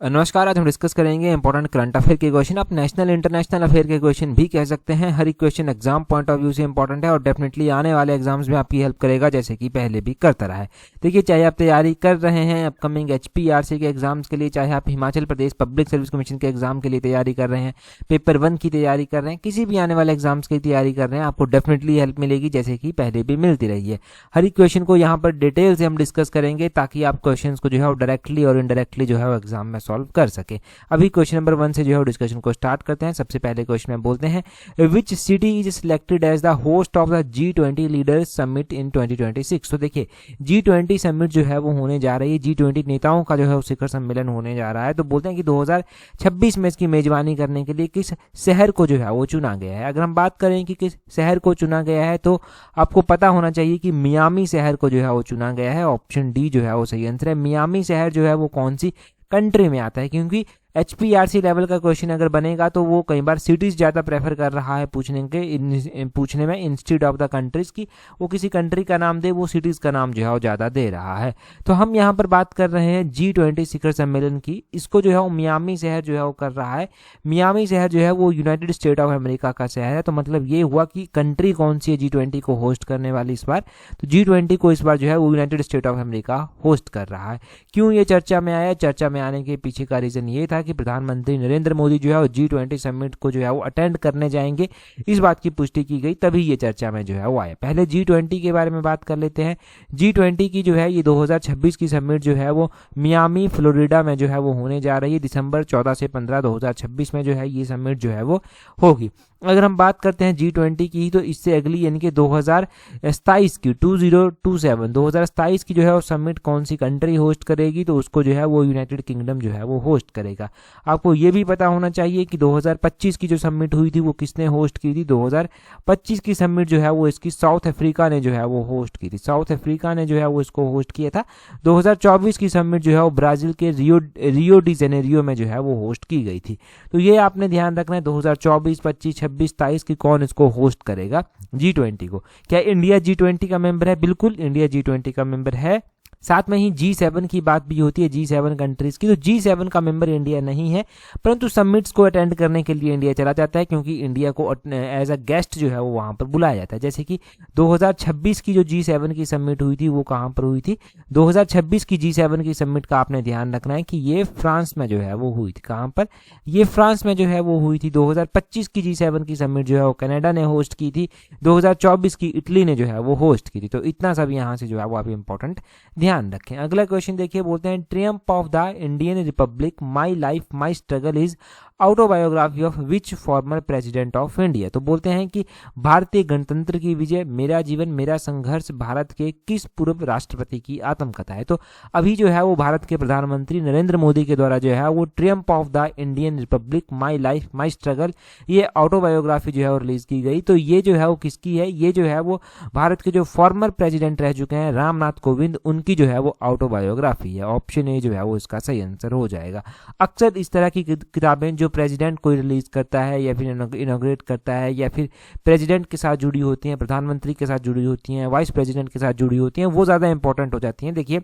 नमस्कार। आज हम डिस्कस करेंगे इंपॉर्टेंट करंट अफेयर के क्वेश्चन। आप नेशनल इंटरनेशनल अफेयर के क्वेश्चन भी कह सकते हैं। हर एक question exam point of view से इंपॉर्टेंट है और डेफिनेटली आने वाले एग्जाम्स में आपकी हेल्प करेगा, जैसे कि पहले भी करता रहा है। देखिए, चाहे आप तैयारी कर रहे हैं अपकमिंग HPRC के एग्जाम्स के लिए, चाहे आप Himachal Pradesh public service commission के एग्जाम के लिए तैयारी कर रहे हैं, पेपर 1 की तैयारी कर रहे हैं, किसी भी आने वाले एग्जाम्स की तैयारी कर रहे हैं, आपको डेफिनेटली हेल्प मिलेगी, जैसे कि पहले भी मिलती रही है। हर एक क्वेश्चन को यहाँ पर डिटेल से हम डिस्कस करेंगे ताकि आप क्वेश्चन को जो है डायरेक्टली और इनडायरेक्टली जो है एग्जाम में सॉल्व कर सके। अभी क्वेश्चन नंबर 1 से जो है डिस्कशन को स्टार्ट करते हैं। सबसे पहले क्वेश्चन में बोलते हैं which city is selected as the host of the G20 leaders summit in 2026। तो देखिए, G20 समिट जो है वो होने जा रही है, G20 नेताओं का जो है शिखर सम्मेलन होने जा रहा है। तो बोलते हैं कि 2026 में इसकी मेजबानी करने के लिए किस शहर को जो है वो चुना गया है। अगर हम बात करें कि किस शहर को चुना गया है, तो आपको पता होना चाहिए कि मियामी शहर को जो है वो चुना गया है। ऑप्शन डी जो है वो सही आंसर है। मियामी शहर जो है वो कौन सी कंट्री में आता है, क्योंकि HPRC लेवल का क्वेश्चन अगर बनेगा तो वो कई बार सिटीज ज़्यादा प्रेफर कर रहा है पूछने में इंस्टीट्यूट ऑफ द कंट्रीज की वो किसी कंट्री का नाम दे, वो सिटीज़ का नाम जो है वो ज़्यादा दे रहा है। तो हम यहाँ पर बात कर रहे हैं G20 शिखर सम्मेलन की। इसको जो है वो मियामी शहर जो है वो कर रहा है। मियामी शहर जो है वो यूनाइटेड स्टेट ऑफ अमेरिका का शहर है। तो मतलब ये हुआ कि कंट्री कौन सी है G20 को होस्ट करने वाली इस बार। तो G20 को इस बार जो है वो United state of America host कर रहा है। क्यों ये चर्चा में आया? चर्चा में आने के पीछे का रीज़न ये था कि प्रधानमंत्री नरेंद्र मोदी जो है वो G20 समिट को जो है वो अटेंड करने जाएंगे, इस बात की पुष्टि की गई, तभी ये चर्चा में जो है वो आया। पहले G20 के बारे में बात कर लेते हैं। G20 की जो है ये 2026 की समिट जो है वो मियामी फ्लोरिडा में जो है वो होने जा रही है। दिसंबर 14 से 15 2026 में जो है ये समिट जो है वो होगी। अगर हम बात करते हैं G20 की, तो इससे अगली यानी कि 2027 की 2027 की जो है वो समिट कौन सी कंट्री होस्ट करेगी, तो उसको जो है वो यूनाइटेड किंगडम जो है वो होस्ट करेगा। आपको ये भी पता होना चाहिए कि 2025 की जो समिट हुई थी वो किसने होस्ट की थी। 2025 की समिट जो है वो इसकी साउथ अफ्रीका ने जो है वो होस्ट की थी। साउथ अफ्रीका ने जो है वो इसको होस्ट किया था। 2024 की समिट जो है वो ब्राजील के रियो डी जेनेरियो में जो है वो होस्ट की गई थी। तो ये आपने ध्यान रखना है, 2024, 25, 26, 27 की कौन इसको होस्ट करेगा G20 को। क्या इंडिया G20 का मेंबर है? बिल्कुल, इंडिया G20 का मेंबर है। साथ में ही G7 की बात भी होती है, G7 कंट्रीज की। तो G7 का मेंबर इंडिया नहीं है, परंतु समिट्स को अटेंड करने के लिए इंडिया चला जाता है, क्योंकि इंडिया को एज अ गेस्ट जो है वो वहाँ पर बुलाया जाता है। जैसे कि 2026 की जो G7 की समिट हुई थी वो कहाँ पर हुई थी? 2026 की G7 की समिट का आपने ध्यान रखना है कि ये फ्रांस में जो है वो हुई थी। कहाँ पर? ये फ्रांस में जो है वो हुई थी। 2025 की G7 की समिट जो है वो कनाडा ने होस्ट की थी। 2024 की इटली ने जो है वो होस्ट की थी। तो इतना सब यहाँ से जो है वो आप इंपॉर्टेंट ध्यान रखें। अगला क्वेश्चन देखिए, बोलते हैं Triumph of the Indian Republic, my life my struggle is autobiography of which former president of India. तो बोलते हैं कि भारतीय गणतंत्र की विजय, मेरा जीवन मेरा संघर्ष भारत के किस पूर्व राष्ट्रपति की आत्मकथा है। तो अभी जो है वो भारत के प्रधानमंत्री नरेंद्र मोदी के द्वारा जो है वो Triumph of the Indian Republic, my life my struggle, ये ऑटोबायोग्राफी जो है वो रिलीज की गई। तो ये जो है वो किसकी है? ये जो है वो भारत के जो फॉर्मर प्रेसिडेंट रह चुके हैं रामनाथ कोविंद, उनकी जो है वो ऑटोबायोग्राफी है। ऑप्शन ए जो है वो इसका सही आंसर हो जाएगा। अक्सर इस तरह की किताबें जो प्रेसिडेंट कोई रिलीज करता है या फिर इनॉग्रेट करता है या फिर प्रेसिडेंट के साथ जुड़ी होती हैं, प्रधानमंत्री के साथ जुड़ी होती हैं, वाइस प्रेसिडेंट के साथ जुड़ी होती हैं, वो ज़्यादा इंपॉर्टेंट हो जाती हैं। देखिए,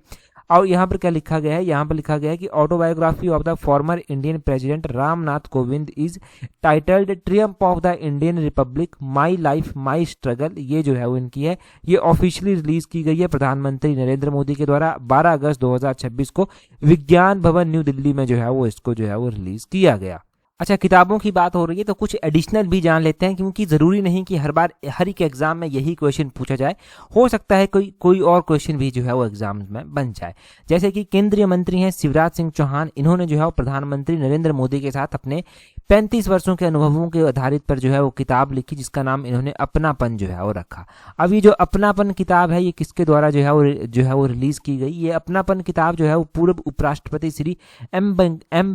और यहाँ पर क्या लिखा गया है? यहाँ पर लिखा गया है कि autobiography of the former Indian president Ramnath Kovind is titled Triumph of the Indian Republic, my life my struggle. ये जो है वो इनकी है, ये ऑफिशियली रिलीज की गई है प्रधानमंत्री नरेंद्र मोदी के द्वारा 12 अगस्त 2026 को विज्ञान भवन न्यू दिल्ली में जो है वो इसको जो है वो रिलीज किया गया। अच्छा, किताबों की बात हो रही है तो कुछ एडिशनल भी जान लेते हैं, क्योंकि ज़रूरी नहीं कि हर बार हर एक एग्जाम में यही क्वेश्चन पूछा जाए। हो सकता है कोई और क्वेश्चन भी जो है वो एग्जाम में बन जाए। जैसे कि केंद्रीय मंत्री हैं शिवराज सिंह चौहान, इन्होंने जो है वो प्रधानमंत्री नरेंद्र मोदी के साथ अपने 35 वर्षों के अनुभवों के आधारित पर जो है वो किताब लिखी, जिसका नाम इन्होंने अपनापन जो है वो रखा। अब ये जो अपनापन किताब है ये किसके द्वारा जो है वो रिलीज की गई? ये अपनापन किताब जो है वो पूर्व उपराष्ट्रपति श्री एम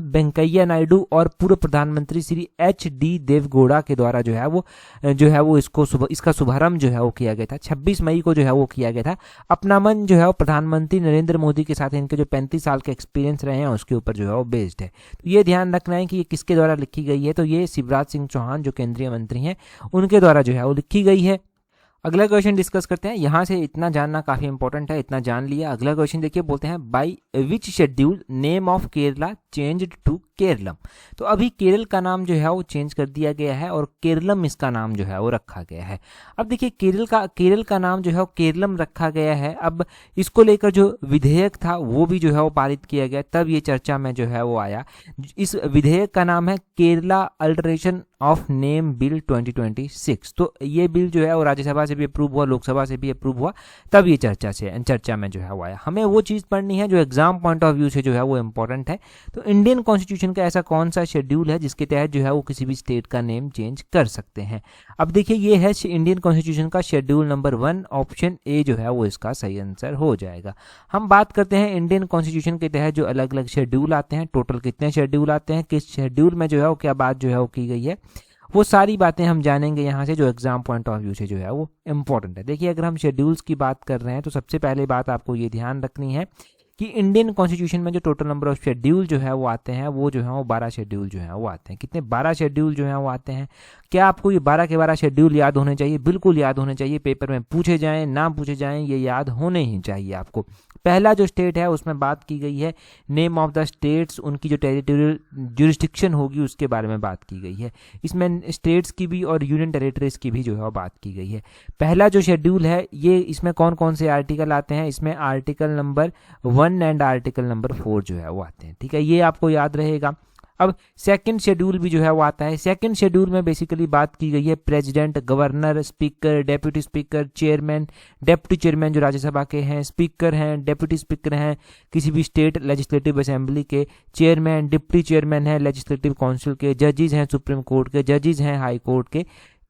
वेंकैया नायडू और पूर्व प्रधानमंत्री श्री HD देवगौड़ा के द्वारा जो है वो इसका शुभारंभ जो है वो किया गया था। 26 मई को जो है वो किया गया था। अपना मन जो है वो प्रधानमंत्री नरेंद्र मोदी के साथ इनके जो 35 साल के एक्सपीरियंस रहे हैं उसके ऊपर जो है वो बेस्ड है। तो ये ध्यान रखना है कि ये किसके द्वारा लिखी गई है। तो ये शिवराज सिंह चौहान जो केंद्रीय मंत्री हैं उनके द्वारा जो है वो लिखी गई है। अगला क्वेश्चन डिस्कस करते हैं। यहाँ से इतना जानना काफी इंपॉर्टेंट है, इतना जान लिया। अगला क्वेश्चन देखिए, बोलते हैं by which schedule name of Kerala changed to Keralam. तो अभी केरल का नाम जो है वो चेंज कर दिया गया है और केरलम इसका नाम जो है वो रखा गया है। अब देखिए केरल का नाम जो है वो केरलम रखा गया है। अब इसको लेकर जो विधेयक था वो भी जो है वो पारित किया गया, तब ये चर्चा में जो है वो आया। इस विधेयक का नाम है Kerala alteration of name bill 2026। तो ये बिल जो है वो राज्यसभा से भी अप्रूव हुआ, लोकसभा से भी अप्रूव हुआ, तब ये चर्चा में जो है वो आया। हमें वो चीज़ पढ़नी है जो एग्जाम पॉइंट ऑफ व्यू से जो है वो इंपॉर्टेंट है। तो इंडियन कॉन्स्टिट्यूशन का ऐसा कौन सा शेड्यूल है जिसके तहत जो है वो किसी भी स्टेट का नेम चेंज कर सकते हैं। अब देखिए ये है इंडियन कॉन्स्टिट्यूशन का शेड्यूल नंबर 1, ऑप्शन ए जो है वो इसका सही आंसर हो जाएगा। हम बात करते हैं इंडियन कॉन्स्टिट्यूशन के तहत जो अलग अलग शेड्यूल आते हैं, टोटल कितने शेड्यूल आते हैं, किस शेड्यूल में जो है वो क्या बात जो है वो की गई है, वो सारी बातें हम जानेंगे यहाँ से, जो एग्जाम पॉइंट ऑफ व्यू से जो है वो इंपॉर्टेंट है। देखिए अगर हम शेड्यूल्स की बात कर रहे हैं तो सबसे पहले बात आपको ये ध्यान रखनी है कि इंडियन कॉन्स्टिट्यूशन में जो टोटल नंबर ऑफ शेड्यूल जो है वो आते हैं, वो जो है वो 12 शेड्यूल जो है वो आते हैं। कितने? 12 शेड्यूल जो है वो आते हैं। क्या आपको ये 12 के 12 शेड्यूल याद होने चाहिए? बिल्कुल याद होने चाहिए। पेपर में पूछे जाएं ना पूछे जाएं, ये याद होने ही चाहिए आपको। पहला जो स्टेट है उसमें बात की गई है नेम ऑफ द स्टेट्स, उनकी जो टेरिटोरियल जुरिस्डिक्शन होगी उसके बारे में बात की गई है। इसमें स्टेट्स की भी और यूनियन टेरिटरीज की भी जो है बात की गई है। पहला जो शेड्यूल है ये, इसमें कौन कौन से आर्टिकल आते हैं? इसमें article number 1 and article number 4 जो है वो आते हैं। ठीक है, ये आपको याद रहेगा। अब सेकंड शेड्यूल भी जो है वो आता है। सेकंड शेड्यूल में बेसिकली बात की गई है president, governor, speaker, deputy speaker, chairman, deputy chairman जो राज्यसभा के हैं, स्पीकर हैं, डेप्यूटी स्पीकर हैं किसी भी स्टेट लेजिस्लेटिव असेंबली के, चेयरमैन, डिप्टी चेयरमैन है लेजिस्लेटिव काउंसिल के, जजेस हैं सुप्रीम कोर्ट के, जजेस हैं हाई कोर्ट के।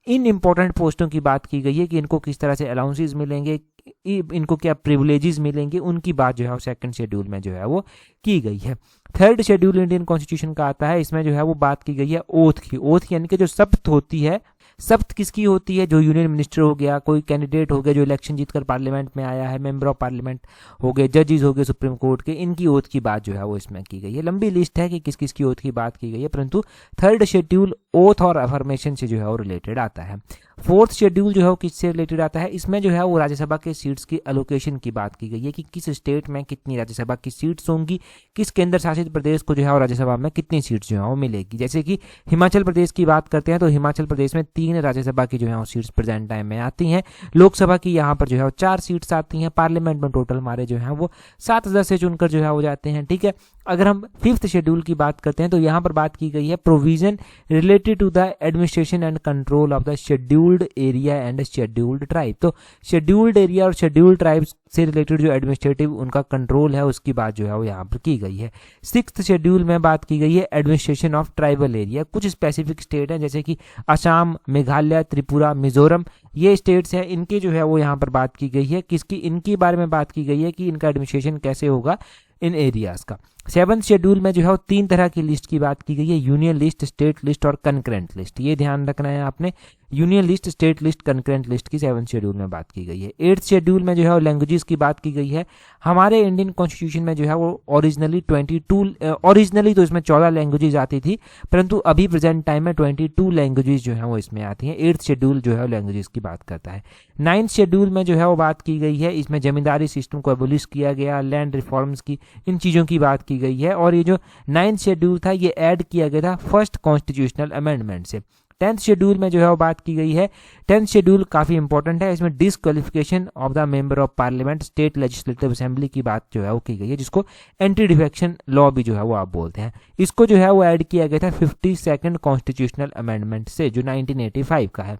इन इंपॉर्टेंट पोस्टों की बात की गई है कि इनको किस तरह से अलाउंसेस मिलेंगे, इनको क्या प्रिविलेजेस मिलेंगे, उनकी बात जो है सेकंड शेड्यूल में जो है वो की गई है। थर्ड शेड्यूल इंडियन कॉन्स्टिट्यूशन का आता है। इसमें जो है वो बात की गई है ओथ की। ओथ यानी कि जो शपथ होती है, शपथ किसकी होती है? जो यूनियन मिनिस्टर हो गया, कोई कैंडिडेट हो गया जो इलेक्शन जीतकर पार्लियामेंट में आया है, मेंबर ऑफ पार्लियामेंट हो गए, जजेस हो गए सुप्रीम कोर्ट के, इनकी ओथ की बात जो है वो इसमें की गई है। लंबी लिस्ट है कि किस किस की ओथ की बात की गई है, परंतु थर्ड शेड्यूल ओथ और अफर्मेशन से जो है वो रिलेटेड आता है। फोर्थ शेड्यूल जो है वो किससे रिलेटेड आता है? इसमें जो है वो राज्यसभा के सीट्स की एलोकेशन की बात की गई है कि किस स्टेट में कितनी राज्यसभा की सीट्स होंगी, किस केंद्र शासित प्रदेश को जो है वो राज्यसभा में कितनी सीट्स जो है वो मिलेगी। जैसे कि हिमाचल प्रदेश की बात करते हैं तो हिमाचल प्रदेश में 3 राज्यसभा की जो है वो सीट्स प्रेजेंट टाइम में आती हैं। लोकसभा की यहाँ पर जो है वो 4 सीट्स आती हैं। पार्लियामेंट में टोटल हमारे जो है वो 7 सदस्य चुनकर जो है हो जाते हैं। ठीक है, अगर हम फिफ्थ शेड्यूल की बात करते हैं तो यहाँ पर बात की गई है provision related to the administration and control of the scheduled area and scheduled tribe. तो शेड्यूल्ड एरिया और शेड्यूल्ड ट्राइब्स से रिलेटेड जो एडमिनिस्ट्रेटिव उनका कंट्रोल है उसकी बात जो है वो यहाँ पर की गई है। सिक्स्थ शेड्यूल में बात की गई है एडमिनिस्ट्रेशन ऑफ ट्राइबल एरिया। कुछ स्पेसिफिक स्टेट हैं जैसे कि असम, मेघालय, त्रिपुरा, मिजोरम, ये स्टेट्स हैं, इनकी जो है वो यहाँ पर बात की गई है। किसकी? इनके बारे में बात की गई है कि इनका एडमिनिस्ट्रेशन कैसे होगा इन एरियाज का। सेवंथ शेड्यूल में जो है वो 3 तरह की लिस्ट की बात की गई है, यूनियन लिस्ट, स्टेट लिस्ट और कंकरेंट लिस्ट। ये ध्यान रखना है आपने, union list, state list, concurrent list की 7th शेड्यूल में बात की गई है। 8th शेड्यूल में जो है वो लैंग्वेजेस की बात की गई है। हमारे इंडियन कॉन्स्टिट्यूशन में जो है वो ओरिजिनली तो इसमें 14 लैंग्वेजेस आती थी, परंतु अभी प्रेजेंट टाइम में 22 लैंग्वेजेस जो है वो इसमें आती हैं। 8th शेड्यूल जो है लैंग्वेजेस की बात करता है। 9th शेड्यूल में जो है वो बात की गई है, इसमें जमींदारी सिस्टम को एबोलिश किया गया, लैंड रिफॉर्म्स की, इन चीज़ों की बात की गई है। और ये जो 9th शेड्यूल था ये ऐड किया गया था फर्स्ट कॉन्स्टिट्यूशनल अमेंडमेंट से। 10th शेड्यूल में जो है वो बात की गई है। 10th शेड्यूल काफी इंपॉर्टेंट है, इसमें disqualification of the member of parliament, state legislative assembly की बात जो है वो की गई है, जिसको एंटी डिफेक्शन लॉ भी जो है वो आप बोलते हैं। इसको जो है वो ऐड किया गया था 52nd कॉन्स्टिट्यूशनल अमेंडमेंट से, जो 1985 का है।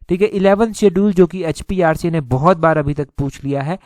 ठीक है, 11th शेड्यूल जो कि HPRC ने बहुत बार अभी तक पूछ लिया है।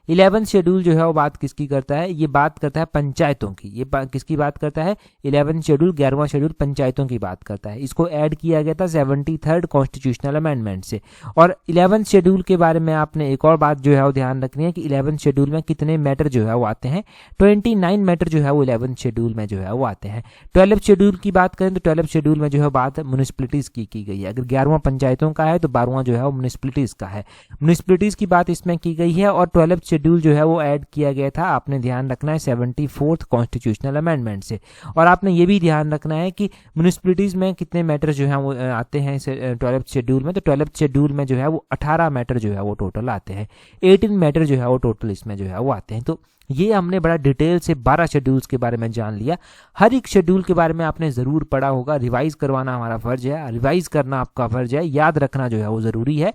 11th शेड्यूल जो है वो बात किसकी करता है? ये बात करता है पंचायतों की। ये किसकी बात करता है? 11th शेड्यूल, 11वां शेड्यूल पंचायतों की बात करता है। इसको ऐड किया गया था 73rd कॉन्स्टिट्यूशनल अमेंडमेंट से। और 11th शेड्यूल के बारे में आपने एक और बात जो है वो ध्यान रखनी है कि 11th शेड्यूल में कितने मैटर जो है वो आते हैं। 29 मैटर जो है वो 11th शेड्यूल में जो है वो आते हैं। 12th शेड्यूल की बात करें तो 12th शेड्यूल में जो है बात म्युनिसिपलिटीज की गई है। अगर 11वां पंचायतों का है तो 12वां जो है वो म्युनिसिपलिटीज का है। म्युनिसिपलिटीज की बात इसमें की गई है। और 12th शेड्यूल जो है वो ऐड किया गया था, आपने ध्यान रखना है 74th कॉन्स्टिट्यूशनल अमेंडमेंट से। और आपने ये भी ध्यान रखना है कि म्यूनिसिपैलिटीज़ में कितने मैटर जो है वो आते हैं 12th शेड्यूल में, तो 12th शेड्यूल में जो है वो 18 मैटर जो है वो टोटल आते हैं, 18 मैटर जो है वो टोटल इसमें जो है वो आते हैं। तो ये हमने बड़ा डिटेल से 12 शेड्यूल्स के बारे में जान लिया। हर एक शेड्यूल के बारे में आपने ज़रूर पढ़ा होगा, रिवाइज करवाना हमारा फ़र्ज है, रिवाइज करना आपका फ़र्ज है, याद रखना जो है वो ज़रूरी है,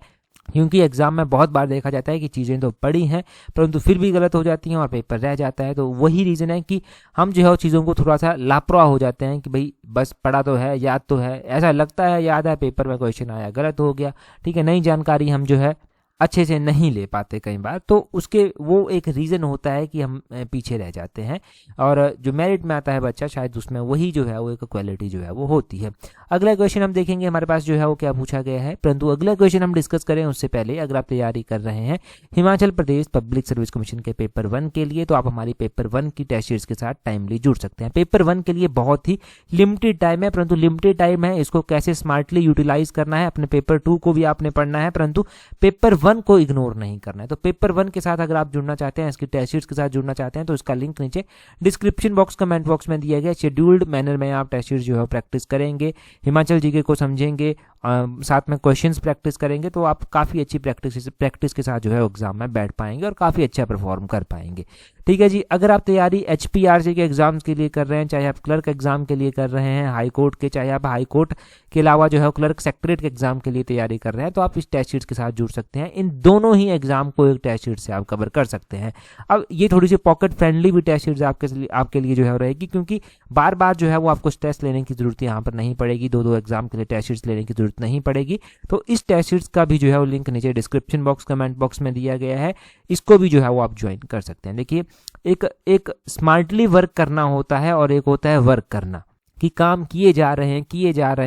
क्योंकि एग्जाम में बहुत बार देखा जाता है कि चीज़ें तो पढ़ी हैं परंतु फिर भी गलत हो जाती हैं और पेपर रह जाता है। तो वही रीज़न है कि हम जो है चीज़ों को थोड़ा सा लापरवाह हो जाते हैं कि भाई बस पढ़ा तो है, याद तो है, ऐसा लगता है याद है, पेपर में क्वेश्चन आया गलत हो गया, ठीक है, नई जानकारी हम जो है अच्छे से नहीं ले पाते कई बार, तो उसके वो एक रीज़न होता है कि हम पीछे रह जाते हैं। और जो मेरिट में आता है बच्चा शायद उसमें वही जो है वो एक क्वालिटी जो है वो होती है। अगला क्वेश्चन हम देखेंगे हमारे पास जो है वो क्या पूछा गया है, परंतु अगला क्वेश्चन हम डिस्कस करें उससे पहले अगर आप तैयारी कर रहे हैं Himachal Pradesh public service commission के पेपर 1 के लिए, तो आप हमारी पेपर 1 की टेस्ट सीरीज के साथ टाइमली जुड़ सकते हैं। पेपर 1 के लिए बहुत ही लिमिटेड टाइम है, परंतु लिमिटेड टाइम है, इसको कैसे स्मार्टली यूटिलाइज करना है, अपने पेपर 2 को भी आपने पढ़ना है परंतु पेपर 1 को इग्नोर नहीं करना है। तो पेपर 1 के साथ अगर आप जुड़ना चाहते हैं, इसकी टेस्ट सीरीज के साथ जुड़ना चाहते हैं, तो इसका लिंक नीचे डिस्क्रिप्शन बॉक्स कमेंट बॉक्स में दिया गया। शेड्यूल्ड मैनर में आप टेस्ट सीरीज जो है प्रैक्टिस करेंगे, हिमाचल जीके को समझेंगे, साथ में क्वेश्चंस प्रैक्टिस करेंगे, तो आप काफ़ी अच्छी प्रैक्टिस के साथ जो है एग्जाम में बैठ पाएंगे और काफ़ी अच्छा परफॉर्म कर पाएंगे। ठीक है जी। अगर आप तैयारी HPRC के एग्जाम्स के लिए कर रहे हैं, चाहे आप क्लर्क एग्जाम के लिए कर रहे हैं हाई कोर्ट के, चाहे आप हाई कोर्ट के अलावा जो है क्लर्क सेक्रेटरीट के एग्जाम के लिए तैयारी कर रहे हैं, तो आप इस टेस्ट सीरीज के साथ जुड़ सकते हैं। इन दोनों ही एग्जाम को एक टेस्ट सीरीज से आप कवर कर सकते हैं। अब ये थोड़ी सी पॉकेट फ्रेंडली भी टेस्ट सीरीज आपके लिए जो है रहेगी, क्योंकि बार बार जो है वो आपको स्ट्रेस लेने की जरूरत यहाँ पर नहीं पड़ेगी, दो एग्जाम के लिए टेस्ट सीरीज लेने की जरूरत नहीं पड़ेगी। तो इस टेस्ट सीरीज का भी जो है वो लिंक नीचे डिस्क्रिप्शन बॉक्स कमेंट बॉक्स में दिया गया है, इसको भी जो है वो आप ज्वाइन कर सकते हैं। देखिए एक स्मार्टली वर्क करना होता है और एक होता है वर्क करना, कि काम किए जा रहे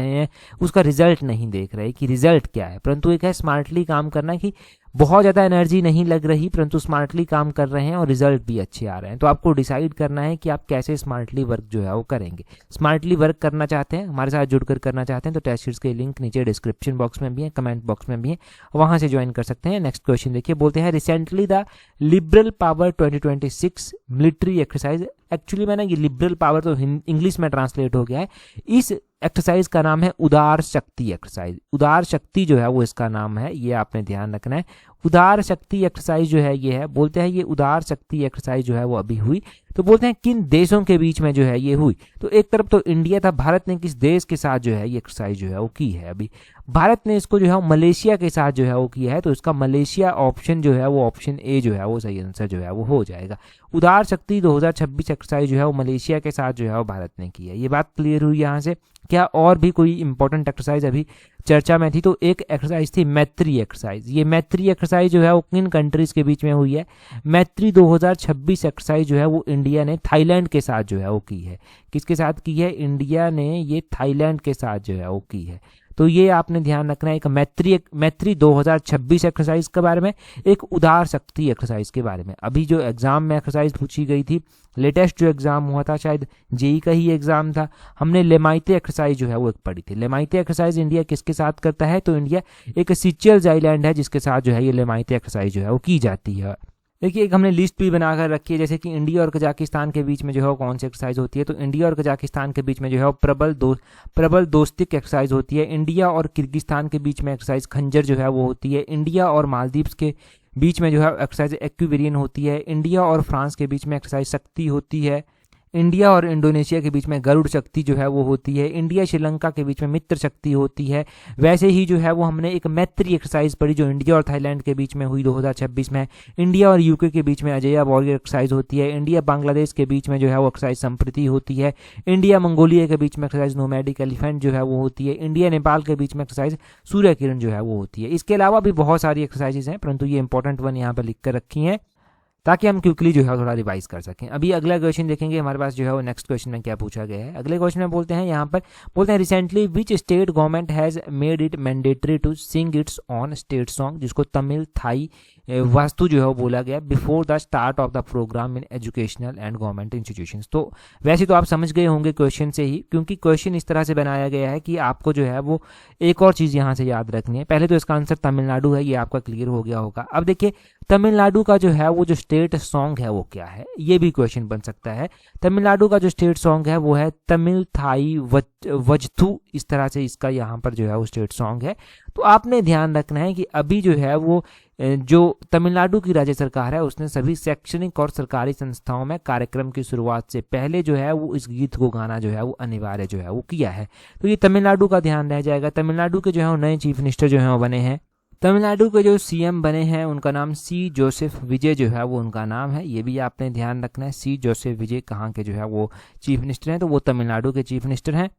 हैं उसका रिजल्ट नहीं देख रहे कि रिजल्ट क्या है, परंतु एक है स्मार्टली काम करना कि बहुत ज़्यादा एनर्जी नहीं लग रही परंतु स्मार्टली काम कर रहे हैं और रिजल्ट भी अच्छे आ रहे हैं। तो आपको डिसाइड करना है कि आप कैसे स्मार्टली वर्क जो है वो करेंगे। स्मार्टली वर्क करना चाहते हैं, हमारे साथ जुड़कर करना चाहते हैं, तो टेस्ट सीरीज के लिंक नीचे डिस्क्रिप्शन बॉक्स में भी है, कमेंट बॉक्स में भी है, वहाँ से ज्वाइन कर सकते हैं। नेक्स्ट क्वेश्चन देखिए, बोलते हैं recently the liberal power 2026 military exercise. Actually मैंने ये लिबरल पावर तो इंग्लिश में ट्रांसलेट हो गया है, इस एक्सरसाइज का नाम है उदार शक्ति एक्सरसाइज। उदार शक्ति जो है वो इसका नाम है, ये आपने ध्यान रखना है। उदार शक्ति एक्सरसाइज जो है ये है, बोलते हैं ये उदार शक्ति एक्सरसाइज जो है वो अभी हुई, तो बोलते हैं किन देशों के बीच में जो है ये हुई। तो एक तरफ तो इंडिया था, भारत ने किस देश के साथ जो है ये एक्सरसाइज जो है वो की है। अभी भारत ने इसको जो है मलेशिया के साथ जो है वो किया है, तो इसका मलेशिया ऑप्शन जो है वो ऑप्शन ए जो है वो सही आंसर जो है वो हो जाएगा। उदार शक्ति 2026 एक्सरसाइज जो है वो मलेशिया के साथ जो है वो भारत ने की है। ये बात क्लियर हुई यहाँ से। क्या और भी कोई इंपॉर्टेंट एक्सरसाइज अभी चर्चा में थी, तो एक एक्सरसाइज थी मैत्री एक्सरसाइज। ये मैत्री एक्सरसाइज जो है वो किन कंट्रीज के बीच में हुई है? मैत्री 2026 एक्सरसाइज जो है वो इंडिया ने थाईलैंड के साथ जो है वो की है। किसके साथ की है? इंडिया ने ये थाईलैंड के साथ जो है वो की है। तो ये आपने ध्यान रखना है, एक मैत्री 2026 एक्सरसाइज के बारे में, एक उदार शक्ति एक्सरसाइज के बारे में। अभी जो एग्जाम में एक्सरसाइज पूछी गई थी, लेटेस्ट जो एग्जाम हुआ था शायद जेई का ही एग्जाम था, हमने लेमाइते एक्सरसाइज जो है वो एक पढ़ी थी। लेमाइते एक्सरसाइज इंडिया किसके साथ करता है? तो इंडिया एक सीचेल्स आइलैंड है जिसके साथ जो है ये लेमाइते एक्सरसाइज जो है वो की जाती है। देखिए एक हमने लिस्ट भी बनाकर रखी है, जैसे कि इंडिया और कजाकिस्तान के बीच में जो है कौन सी एक्सरसाइज होती है। तो इंडिया और कजाकिस्तान के बीच में जो है प्रबल दोस्तिक एक्सरसाइज होती है। इंडिया और किर्गिस्तान के बीच में एक्सरसाइज खंजर जो है वो होती है। इंडिया और मालदीव्स के बीच में जो है एक्सरसाइज एक्विवेरियन होती है। इंडिया और फ्रांस के बीच में एक्सरसाइज शक्ति होती है। इंडिया और इंडोनेशिया के बीच में गरुड़ शक्ति जो है वो होती है। इंडिया श्रीलंका के बीच में मित्र शक्ति होती है। वैसे ही जो है वो हमने एक मैत्री एक्सरसाइज पढ़ी जो इंडिया और थाईलैंड के बीच में हुई 2026 में। इंडिया और यूके के बीच में अजय वॉरियर एक्सरसाइज होती है। इंडिया बांग्लादेश के बीच में जो है वो एक्सरसाइज संप्रीति होती है। इंडिया मंगोलिया के बीच में एक्सरसाइज नोमैडिक एलिफेंट जो है वो होती है। इंडिया नेपाल के बीच में एक्सरसाइज सूर्य किरण जो है वो होती है। इसके अलावा भी बहुत सारी एक्सरसाइजेज हैं, परंतु ये इंपॉर्टेंट वन यहाँ पर लिख कर रखी हैं ताकि हम क्विकली जो है थोड़ा रिवाइज कर सकें। अभी अगला क्वेश्चन देखेंगे हमारे पास जो है वो नेक्स्ट क्वेश्चन में क्या पूछा गया है। अगले क्वेश्चन में बोलते हैं यहाँ पर, बोलते हैं recently which state government has made it mandatory to sing its own state song, जिसको तमिल थाई वास्तु जो है वो बोला गया, before the start of the programme in educational and government institutions. तो वैसे तो आप समझ गए होंगे क्वेश्चन से ही, क्योंकि क्वेश्चन इस तरह से बनाया गया है कि आपको जो है वो एक और चीज़ यहाँ से याद रखनी है। पहले तो इसका आंसर तमिलनाडु है, ये आपका क्लियर हो गया होगा। अब देखिए तमिलनाडु का जो है वो जो स्टेट सॉन्ग है वो क्या है, ये भी क्वेश्चन बन सकता है। तमिलनाडु का जो स्टेट सॉन्ग है वो है तमिल थाई वजथू, इस तरह से इसका यहाँ पर जो है वो स्टेट सॉन्ग है। तो आपने ध्यान रखना है कि अभी जो है वो जो तमिलनाडु की राज्य सरकार है उसने सभी शैक्षणिक और सरकारी संस्थाओं में कार्यक्रम की शुरुआत से पहले जो है वो इस गीत को गाना जो है वो अनिवार्य जो है वो किया है। तो ये तमिलनाडु का ध्यान रह जाएगा। तमिलनाडु के जो है वो नए चीफ मिनिस्टर जो है वो बने हैं। तमिलनाडु के जो सीएम बने हैं उनका नाम सी जोसेफ विजय जो है वो उनका नाम है, ये भी आपने ध्यान रखना है। सी जोसेफ विजय कहाँ के जो है वो चीफ मिनिस्टर हैं, तो वो तमिलनाडु के चीफ मिनिस्टर हैं।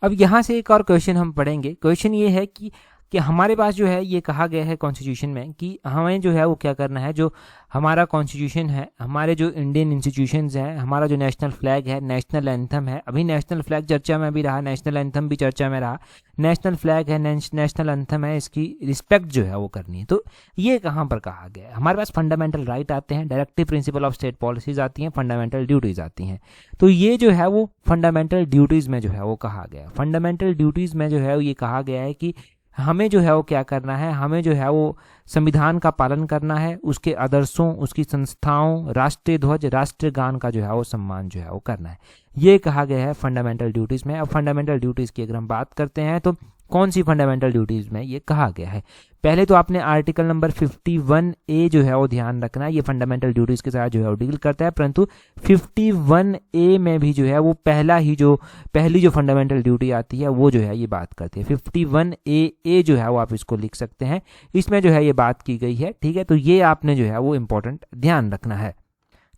अब यहाँ से एक और क्वेश्चन हम पढ़ेंगे। क्वेश्चन ये है कि हमारे पास जो है ये कहा गया है कॉन्स्टिट्यूशन में कि हमें जो है वो क्या करना है, जो हमारा कॉन्स्टिट्यूशन है, हमारे जो इंडियन इंस्टीट्यूशंस हैं, हमारा जो नेशनल फ्लैग है, नेशनल एंथम है, अभी नेशनल फ्लैग चर्चा में भी रहा, नेशनल एंथम भी चर्चा में रहा, नेशनल फ्लैग है, नेशनल एंथम है, इसकी रिस्पेक्ट जो है वो करनी है। तो ये कहाँ पर कहा गया है? हमारे पास फंडामेंटल राइट आते हैं, directive principle of state policies आती हैं, फंडामेंटल ड्यूटीज आती हैं। तो ये जो है वो फंडामेंटल ड्यूटीज में जो है वो कहा गया। फंडामेंटल ड्यूटीज में जो है ये कहा गया है कि हमें जो है वो क्या करना है, हमें जो है वो संविधान का पालन करना है, उसके आदर्शों, उसकी संस्थाओं, राष्ट्रीय ध्वज, राष्ट्रीय गान का जो है वो सम्मान जो है वो करना है। ये कहा गया है फंडामेंटल ड्यूटीज में। अब फंडामेंटल ड्यूटीज की अगर हम बात करते हैं तो कौन सी फंडामेंटल ड्यूटीज में ये कहा गया है? पहले तो आपने आर्टिकल नंबर 51A जो है वो ध्यान रखना है, ये फंडामेंटल ड्यूटीज के साथ जो है वो डील करता है, परंतु 51A में भी जो है वो पहली जो फंडामेंटल ड्यूटी आती है वो जो है ये बात करती है। 51A जो है वो आप इसको लिख सकते हैं, इसमें जो है ये बात की गई है। ठीक है, तो ये आपने जो है वो इंपॉर्टेंट ध्यान रखना है।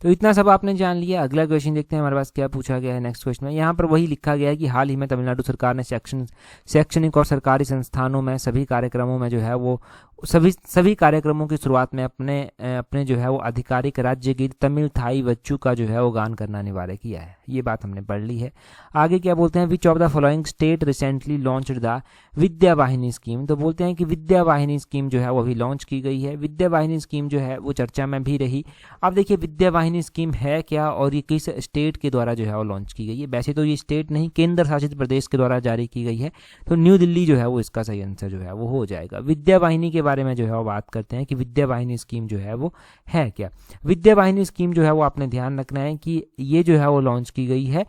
तो इतना सब आपने जान लिया। अगला क्वेश्चन देखते हैं हमारे पास क्या पूछा गया है। नेक्स्ट क्वेश्चन में यहाँ पर वही लिखा गया है कि हाल ही में तमिलनाडु सरकार ने शैक्षणिक और सरकारी संस्थानों में सभी कार्यक्रमों में जो है वो सभी कार्यक्रमों की शुरुआत में अपने जो है वो आधिकारिक राज्य गीत तमिल थाई वच्चू का जो है वो गान करना अनिवार्य किया है। ये बात हमने पढ़ ली है। आगे क्या बोलते हैं, which of the following state recently launched the Vidya Vahini scheme. तो बोलते हैं कि विद्या वाहिनी स्कीम जो है वो अभी लॉन्च की गई है। विद्या वाहिनी स्कीम जो है वो चर्चा में भी रही। अब देखिए विद्या वाहिनी स्कीम है क्या और ये किस स्टेट के द्वारा जो है वो लॉन्च की गई है। वैसे तो ये स्टेट नहीं, केंद्र शासित प्रदेश के द्वारा जारी की गई है, तो न्यू दिल्ली जो है वो इसका सही आंसर जो है वो हो जाएगा। विद्या वाहिनी के बारे में जो है वो बात करते हैं कि विद्या वाहिनी स्कीम जो है वो है क्या। विद्या वाहिनी स्कीम जो है वो आपने ध्यान रखना है कि ये जो है वो लॉन्च की गई है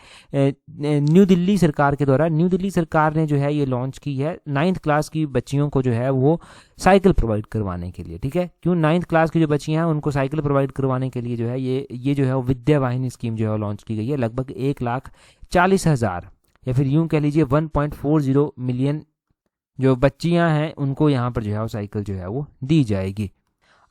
न्यू दिल्ली सरकार के द्वारा। न्यू दिल्ली सरकार ने जो है ये लॉन्च की है 9th क्लास की बच्चियों को जो है वो साइकिल प्रोवाइड करवाने के लिए। ठीक है, क्यों 9th क्लास की जो बच्चियां हैं उनको साइकिल प्रोवाइड करवाने के लिए जो है ये जो है वो विद्या वाहिनी स्कीम जो है लॉन्च की गई है। लगभग 1,40,000 या फिर यूं कह लीजिए 1.40 मिलियन जो बच्चियां हैं उनको यहाँ पर जो है वो साइकिल जो है वो दी जाएगी।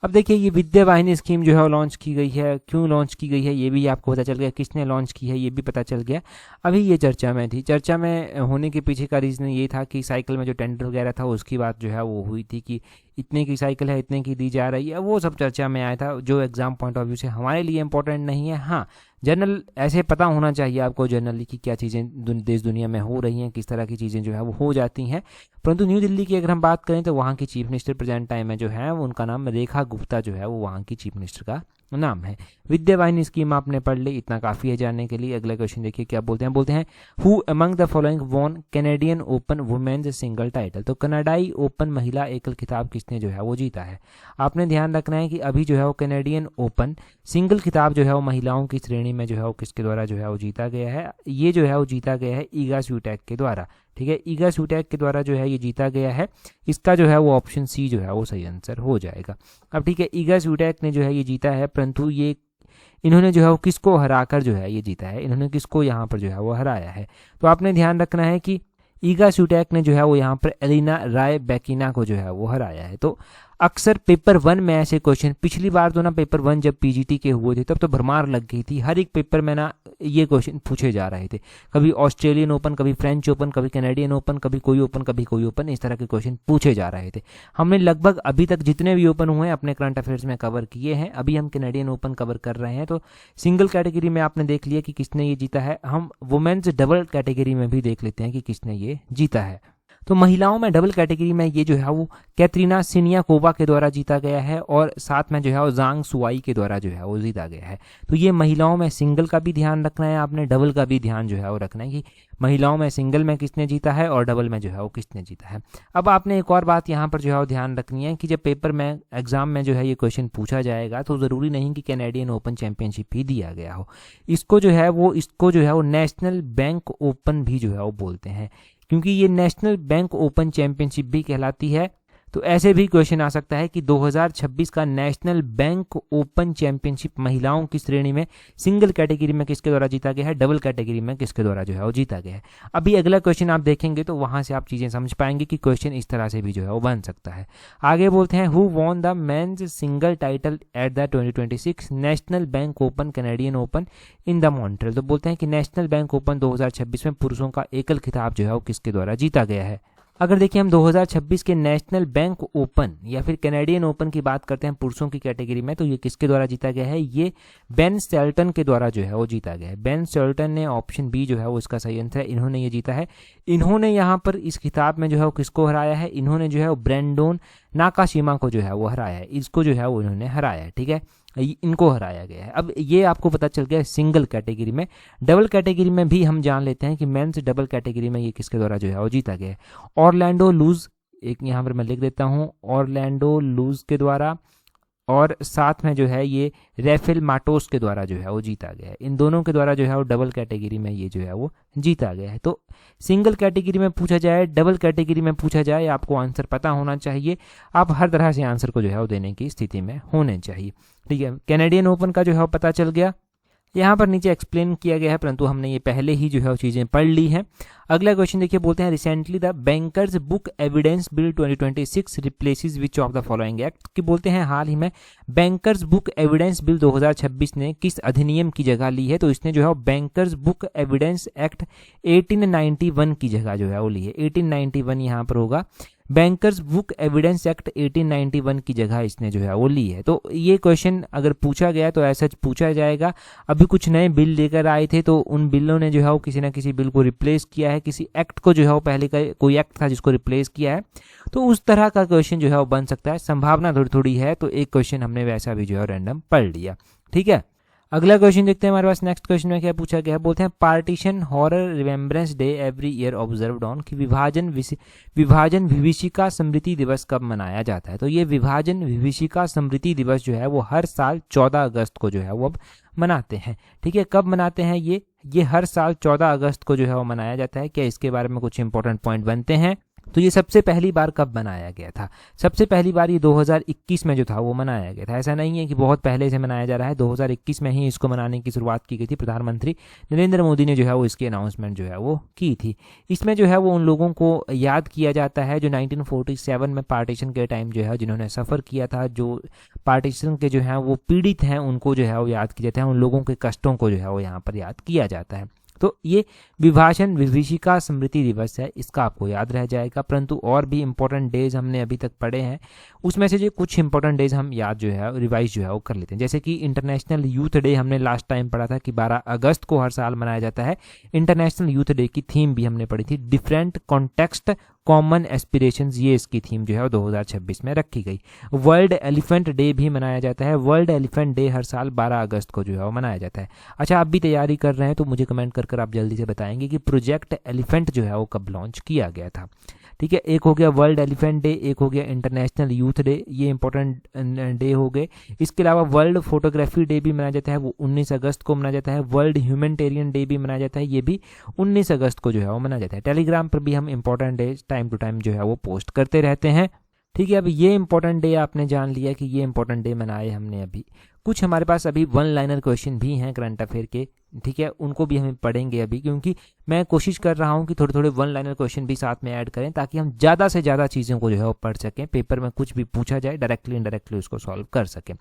अब देखिए ये विद्या वाहिनी स्कीम जो है वो लॉन्च की गई है, क्यों लॉन्च की गई है ये भी आपको पता चल गया, किसने लॉन्च की है ये भी पता चल गया। अभी ये चर्चा में थी, चर्चा में होने के पीछे का रीज़न ये था कि साइकिल में जो टेंडर वगैरह था उसकी बात जो है वो हुई थी कि इतने की साइकिल है, इतने की दी जा रही है, वो सब चर्चा में आया था, जो एग्जाम पॉइंट ऑफ व्यू से हमारे लिए इंपॉर्टेंट नहीं है। हाँ, जनरल ऐसे पता होना चाहिए आपको जनरली कि क्या चीज़ें देश दुनिया में हो रही हैं, किस तरह की चीज़ें जो है वो हो जाती हैं। परंतु न्यू दिल्ली की अगर हम बात करें तो वहाँ की चीफ मिनिस्टर प्रेजेंट टाइम में जो है उनका नाम रेखा गुप्ता जो है वो वहाँ की चीफ मिनिस्टर का नाम है। विद्या वाहिनी स्कीम आपने पढ़ ली, इतना काफ़ी है जानने के लिए। अगला क्वेश्चन देखिए क्या बोलते हैं who among the following won Canadian open women's singles title. तो कनाडाई ओपन महिला एकल खिताब किसने जो है वो जीता है। आपने ध्यान रखना है कि अभी जो है वो कैनेडियन ओपन सिंगल खिताब जो है वो महिलाओं की श्रेणी में जो है वो किसके द्वारा जो है वो जीता गया है। ये जो है वो जीता गया है ईगा स्वीटेक के द्वारा। ठीक है, ईगा स्वीटेक के द्वारा जो है ये जीता गया है। इसका जो है वो ऑप्शन सी जो है वो सही आंसर हो जाएगा। अब ठीक है, ईगा स्वीटेक ने जो है ये जीता है, परंतु ये इन्होंने जो है वो किसको हराकर जो है ये जीता है, इन्होंने किसको यहाँ पर जो है वो हराया है। तो आपने ध्यान रखना है कि ईगा स्वीटेक ने जो है वो यहाँ पर एलिना राय बेकिना को जो है वो हराया है। तो अक्सर पेपर 1 में ऐसे क्वेश्चन, पिछली बार तो ना पेपर 1 जब पीजीटी के हुए थे तब तो भरमार लग गई थी, हर एक पेपर में ना ये क्वेश्चन पूछे जा रहे थे। कभी ऑस्ट्रेलियन ओपन, कभी फ्रेंच ओपन, कभी कैनेडियन ओपन, कभी कोई ओपन, इस तरह के क्वेश्चन पूछे जा रहे थे। हमने लगभग अभी तक जितने भी ओपन हुए हैं अपने करंट अफेयर्स में कवर किए हैं। अभी हम कैनेडियन ओपन कवर कर रहे हैं। तो सिंगल कैटेगरी में आपने देख लिया कि किसने ये जीता है। हम वुमेन्स डबल कैटेगरी में भी देख लेते हैं कि किसने ये जीता है। तो महिलाओं में डबल कैटेगरी में ये जो है वो कैटरीना सिनियाकोवा के द्वारा जीता गया है और साथ में जो है वो जांग सुआई के द्वारा जो है वो जीता गया है। तो ये महिलाओं में सिंगल का भी ध्यान रखना है आपने, डबल का भी ध्यान जो है वो रखना है कि महिलाओं में सिंगल में किसने जीता है और डबल में जो है वो किसने जीता है। अब आपने एक और बात यहाँ पर जो है वो ध्यान रखनी है कि जब पेपर में एग्जाम में जो है ये क्वेश्चन पूछा जाएगा तो ज़रूरी नहीं कि कैनेडियन ओपन चैंपियनशिप ही दिया गया हो। इसको जो है वो नेशनल बैंक ओपन भी जो है वो बोलते हैं, क्योंकि ये नेशनल बैंक ओपन चैंपियनशिप भी कहलाती है। तो ऐसे भी क्वेश्चन आ सकता है कि 2026 का नेशनल बैंक ओपन चैंपियनशिप महिलाओं की श्रेणी में सिंगल कैटेगरी में किसके द्वारा जीता गया है, डबल कैटेगरी में किसके द्वारा जो है वो जीता गया है। अभी अगला क्वेश्चन आप देखेंगे तो वहां से आप चीजें समझ पाएंगे कि क्वेश्चन इस तरह से भी जो है वो बन सकता है। आगे बोलते हैं, who won the men's single title at the 2026 national bank open Canadian open in the Montreal. तो बोलते हैं कि नेशनल बैंक ओपन 2026 में पुरुषों का एकल खिताब जो है वो किसके द्वारा जीता गया है। अगर देखिए हम 2026 के नेशनल बैंक ओपन या फिर कैनेडियन ओपन की बात करते हैं पुरुषों की कैटेगरी में, तो ये किसके द्वारा जीता गया है, ये बेन स्टेल्टन के द्वारा जो है वो जीता गया है। बेन स्टेल्टन ने, ऑप्शन बी जो है वो इसका सही आंसर है, इन्होंने ये जीता है। इन्होंने यहाँ पर इस खिताब में जो है वो किसको हराया है, इन्होंने जो है वो ब्रेंडोन नाकाशिमा को जो है वो हराया है, इसको जो है वो इन्होंने हराया है। ठीक है, इनको हराया गया है। अब ये आपको पता चल गया सिंगल कैटेगरी में। डबल कैटेगरी में भी हम जान लेते हैं कि मेंस डबल कैटेगरी में ये किसके द्वारा जो है वो जीता गया है, ऑरलैंडो लूज, एक यहाँ पर मैं लिख देता हूँ, ऑरलैंडो लूज के द्वारा, और साथ में जो है ये रेफेल माटोस के द्वारा जो है वो जीता गया है। इन दोनों के द्वारा जो है वो डबल कैटेगरी में ये जो है वो जीता गया है। तो सिंगल कैटेगरी में पूछा जाए, डबल कैटेगरी में पूछा जाए, आपको आंसर पता होना चाहिए। आप हर तरह से आंसर को जो है वो देने की स्थिति में होने चाहिए। ठीक है, कैनेडियन ओपन का जो है वो पता चल गया, यहाँ पर नीचे एक्सप्लेन किया गया है, परंतु हमने ये पहले ही जो है वो चीज़ें पढ़ ली हैं। अगला क्वेश्चन देखिए, बोलते हैं recently the bankers book evidence bill 2026 replaces which of the following act, कि बोलते हैं हाल ही में बैंकर्स बुक एविडेंस बिल 2026 ने किस अधिनियम की जगह ली है। तो इसने जो है बैंकर्स बुक एविडेंस एक्ट 1891 की जगह जो है वो ली है। 1891 यहाँ पर होगा, बैंकर्स बुक एविडेंस एक्ट 1891 की जगह इसने जो है वो ली है। तो ये क्वेश्चन अगर पूछा गया तो ऐसा पूछा जाएगा। अभी कुछ नए बिल लेकर आए थे तो उन बिलों ने जो है वो किसी ना किसी बिल को रिप्लेस किया है, किसी एक्ट को जो है वो पहले का कोई एक्ट था जिसको रिप्लेस किया है, तो उस तरह का क्वेश्चन जो है वो बन सकता है। संभावना थोड़ी थोड़ी है, तो एक क्वेश्चन हमने वैसा भी जो है रैंडम पढ़ लिया। ठीक है, अगला क्वेश्चन देखते हैं हमारे पास। नेक्स्ट क्वेश्चन में क्या पूछा गया है, बोलते हैं partition horror remembrance day every year observed on, कि विभाजन विभीषिका स्मृति दिवस कब मनाया जाता है। तो ये विभाजन विभीषिका स्मृति दिवस जो है वो हर साल 14 अगस्त को जो है वो अब मनाते हैं। ठीक है, कब मनाते हैं ये हर साल 14 अगस्त को जो है वो मनाया जाता है। क्या इसके बारे में कुछ इंपॉर्टेंट पॉइंट बनते हैं। तो ये सबसे पहली बार कब मनाया गया था, सबसे पहली बार ये 2021 में जो था वो मनाया गया था। ऐसा नहीं है कि बहुत पहले से मनाया जा रहा है, 2021 में ही इसको मनाने की शुरुआत की गई थी। प्रधानमंत्री नरेंद्र मोदी ने जो है वो इसकी अनाउंसमेंट जो है वो की थी। इसमें जो है वो उन लोगों को याद किया जाता है जो 1947 में पार्टीशन के टाइम जो है जिन्होंने सफ़र किया था, जो पार्टीशन के जो है वो पीड़ित हैं, उनको जो है वो याद किया जाता है। उन लोगों के कष्टों को जो है वो यहाँ पर याद किया जाता है। तो ये विभाजन विभीषिका स्मृति दिवस है, इसका आपको याद रह जाएगा। परंतु और भी इंपॉर्टेंट डेज हमने अभी तक पढ़े हैं, उसमें से जो कुछ इंपॉर्टेंट डेज हम याद जो है रिवाइज जो है वो कर लेते हैं। जैसे कि इंटरनेशनल यूथ डे हमने लास्ट टाइम पढ़ा था कि 12 अगस्त को हर साल मनाया जाता है। इंटरनेशनल यूथ डे की थीम भी हमने पढ़ी थी, डिफरेंट कॉन्टेक्स्ट कॉमन एस्पिरेशंस, ये इसकी थीम जो है 2026 में रखी गई। वर्ल्ड एलिफेंट डे भी मनाया जाता है। वर्ल्ड एलिफेंट डे हर साल 12 अगस्त को जो है वो मनाया जाता है। अच्छा, आप भी तैयारी कर रहे हैं तो मुझे कमेंट कर आप जल्दी से बताएंगे कि प्रोजेक्ट एलिफेंट जो है वो कब लॉन्च किया गया था। ठीक है, एक हो गया वर्ल्ड एलिफेंट डे, एक हो गया इंटरनेशनल यूथ डे, ये इंपॉर्टेंट डे हो गए। इसके अलावा वर्ल्ड फोटोग्राफी डे भी मनाया जाता है, वो 19 अगस्त को मनाया जाता है। वर्ल्ड ह्यूमैनिटेरियन डे भी मनाया जाता है, ये भी 19 अगस्त को जो है वो मनाया जाता है। टेलीग्राम पर भी हम important day time to time जो है वो पोस्ट करते रहते हैं। ठीक है, अब ये इंपॉर्टेंट डे आपने जान लिया कि ये इंपॉर्टेंट डे मनाए हमने। अभी कुछ हमारे पास अभी वन लाइनर क्वेश्चन भी हैं करंट अफेयर के, ठीक है, उनको भी हम पढ़ेंगे अभी, क्योंकि मैं कोशिश कर रहा हूं कि थोड़े थोड़े वन लाइनर क्वेश्चन भी साथ में ऐड करें ताकि हम ज़्यादा से ज़्यादा चीज़ों को जो है वो पढ़ सकें, पेपर में कुछ भी पूछा जाए डायरेक्टली इनडायरेक्टली उसको सॉल्व कर सकें।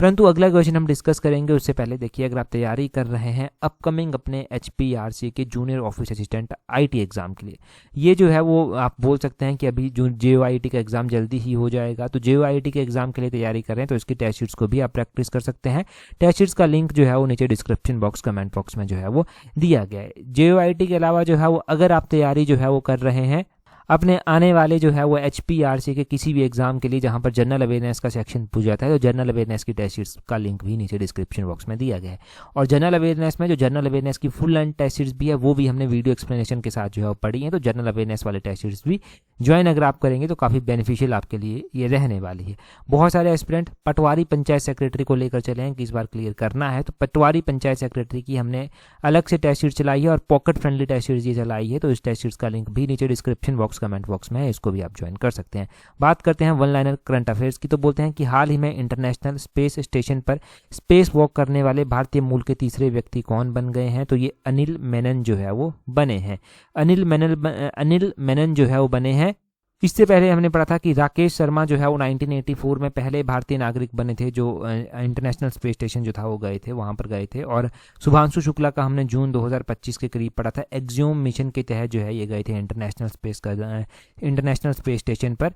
परंतु अगला क्वेश्चन हम डिस्कस करेंगे उससे पहले देखिए, अगर आप तैयारी कर रहे हैं अपकमिंग अपने HPRC के junior office assistant IT exam के लिए, ये जो है वो आप बोल सकते हैं कि अभी जो JOIT का एग्जाम जल्दी ही हो जाएगा, तो JOIT के एग्जाम के लिए तैयारी कर रहे हैं तो इसकी टेस्ट शीट्स को भी आप प्रैक्टिस कर सकते हैं। टेस्ट शीट्स का लिंक जो है वो नीचे डिस्क्रिप्शन बॉक्स कमेंट बॉक्स में जो है वो दिया गया है। JOIT के अलावा जो है वो अगर आप तैयारी जो है वो कर रहे हैं अपने आने वाले जो है वो HPRC के किसी भी एग्जाम के लिए जहां पर जनरल अवेयरनेस का सेक्शन पूछ जाता है, तो जनरल अवेयरनेस की टेस्ट सीरीज का लिंक भी नीचे डिस्क्रिप्शन बॉक्स में दिया गया है। और जनरल अवेयरनेस में जो जनरल अवेयरनेस की फुल लेंथ टेस्ट सीरीज भी है वो भी हमने वीडियो एक्सप्लेनेशन के साथ जो है वो पढ़ी है। तो जनरल अवेयरनेस वाले टेस्ट सीरीज भी ज्वाइन अगर आप करेंगे तो काफ़ी बेनिफिशियल आपके लिए ये रहने वाली है। बहुत सारे एस्पिरेंट पटवारी पंचायत सेक्रेटरी को लेकर चले हैं कि इस बार क्लियर करना है, तो पटवारी पंचायत सेक्रेटरी की हमने अलग से टेस्ट सीरीज चलाई है और पॉकेट फ्रेंडली टेस्ट सीरीज ये चलाई है। तो इस टेस्ट सीरीज का लिंक भी नीचे डिस्क्रिप्शन बॉक्स कमेंट बॉक्स में है, इसको भी आप ज्वाइन कर सकते हैं। बात करते हैं वन लाइनर करंट अफेयर्स की, तो बोलते हैं कि हाल ही में इंटरनेशनल स्पेस स्टेशन पर स्पेस वॉक करने वाले भारतीय मूल के तीसरे व्यक्ति कौन बन गए हैं, तो ये अनिल मेनन जो है वो बने हैं। अनिल मेनन जो है वो बने हैं। इससे पहले हमने पढ़ा था कि राकेश शर्मा जो है वो 1984 में पहले भारतीय नागरिक बने थे जो इंटरनेशनल स्पेस स्टेशन जो था वो गए थे, वहाँ पर गए थे। और शुभांशु शुक्ला का हमने जून 2025 के करीब पढ़ा था, एक्सियोम मिशन के तहत जो है ये गए थे इंटरनेशनल स्पेस स्टेशन पर।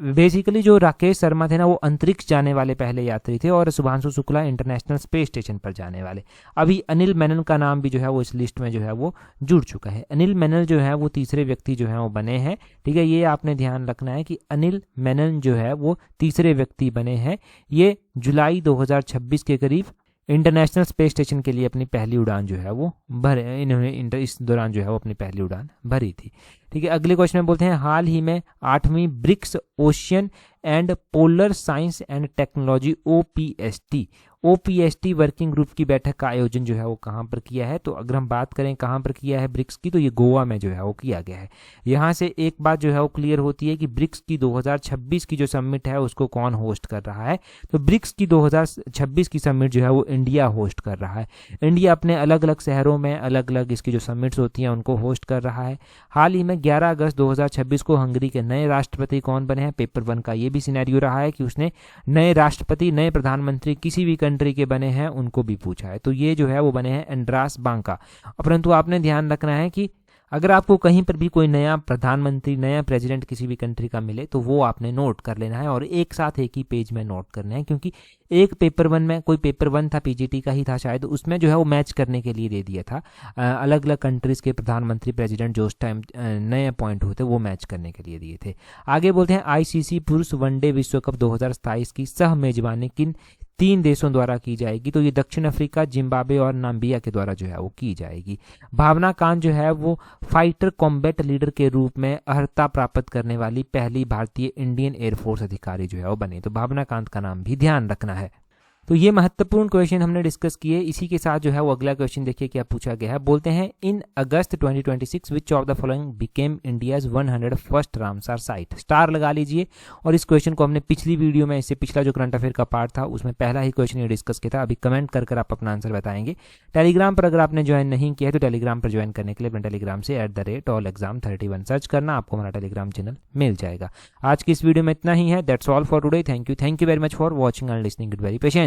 बेसिकली जो राकेश शर्मा थे ना वो अंतरिक्ष जाने वाले पहले यात्री थे और Shubhanshu Shukla international space station पर जाने वाले। अभी अनिल मेनन का नाम भी जो है वो इस लिस्ट में जो है वो जुड़ चुका है। अनिल मेनन जो है वो तीसरे व्यक्ति जो है वो बने हैं। ठीक है, ये आपने ध्यान रखना है कि अनिल मेनन जो है वो तीसरे व्यक्ति बने हैं। ये जुलाई 2026 के करीब इंटरनेशनल स्पेस स्टेशन के लिए अपनी पहली उड़ान जो है वो भरे, इन्होंने इस दौरान जो है वो अपनी पहली उड़ान भरी थी। ठीक है, अगले क्वेश्चन में बोलते हैं हाल ही में 8वीं BRICS ocean and polar science and technology OPST working group की बैठक का आयोजन जो है वो कहाँ पर किया है। तो अगर हम बात करें कहाँ पर किया है ब्रिक्स की, तो ये गोवा में जो है वो किया गया है। यहाँ से एक बात जो है वो क्लियर होती है कि ब्रिक्स की 2026 की जो समिट है उसको कौन होस्ट कर रहा है। तो ब्रिक्स की 2026 की समिट जो है वो इंडिया होस्ट कर रहा है। इंडिया अपने अलग अलग शहरों में अलग अलग इसकी जो समिट्स होती हैं उनको होस्ट कर रहा है। हाल ही में 11 अगस्त 2026 को हंगरी के नए राष्ट्रपति कौन बने हैं। पेपर 1 का ये भी सिनेरियो रहा है कि उसने नए राष्ट्रपति, नए प्रधानमंत्री किसी भी कंट्री के बने हैं उनको भी पूछा है। तो ये जो है वो बने हैं एंड्रास बांका। परंतु आपने ध्यान रखना है कि अगर आपको कहीं पर भी कोई नया प्रधानमंत्री, नया प्रेसिडेंट किसी भी कंट्री का मिले तो वो आपने नोट कर लेना है और एक साथ एक ही पेज में नोट करना है, क्योंकि एक पेपर 1 में, कोई पेपर 1 था PGT का ही था शायद, उसमें जो है वो मैच करने के लिए दे दिया था अलग अलग कंट्रीज के प्रधानमंत्री, प्रेसिडेंट जो उस टाइम नए अपॉइंट होते वो मैच करने के लिए दिए थे। आगे बोलते हैं ICC पुरुष वनडे विश्व कप 2027 की सह मेजबानी किन 3 देशों द्वारा की जाएगी। तो ये दक्षिण अफ्रीका, जिम्बाब्वे और नाम्बिया के द्वारा जो है वो की जाएगी। भावना कांत जो है वो फाइटर कॉम्बैट लीडर के रूप में अर्हता प्राप्त करने वाली पहली भारतीय इंडियन एयरफोर्स अधिकारी जो है वो बने। तो भावना कांत का नाम भी ध्यान रखना है। तो ये महत्वपूर्ण क्वेश्चन हमने डिस्कस किए। इसी के साथ जो है वो अगला क्वेश्चन देखिए क्या पूछा गया है। बोलते हैं इन अगस्त 2026 विच of the following became India's 101st Ramsar site. Star लगा लीजिए। और इस क्वेश्चन को हमने पिछली वीडियो में, इससे पिछला जो करंट अफेयर का पार्ट था उसमें पहला ही क्वेश्चन ये डिस्कस किया था। अभी कमेंट कर आप अपना आंसर बताएंगे। टेलीग्राम पर अगर आपने ज्वाइन नहीं किया है तो टेलीग्राम पर ज्वाइन करने के लिए अपने टेलीग्राम से @allexam31 सर्च करना, आपको हमारा टेलीग्राम चैनल मिल जाएगा। आज की इस वीडियो में इतना ही है। That's all for today. Thank you very much for watching and listening. Good very patience.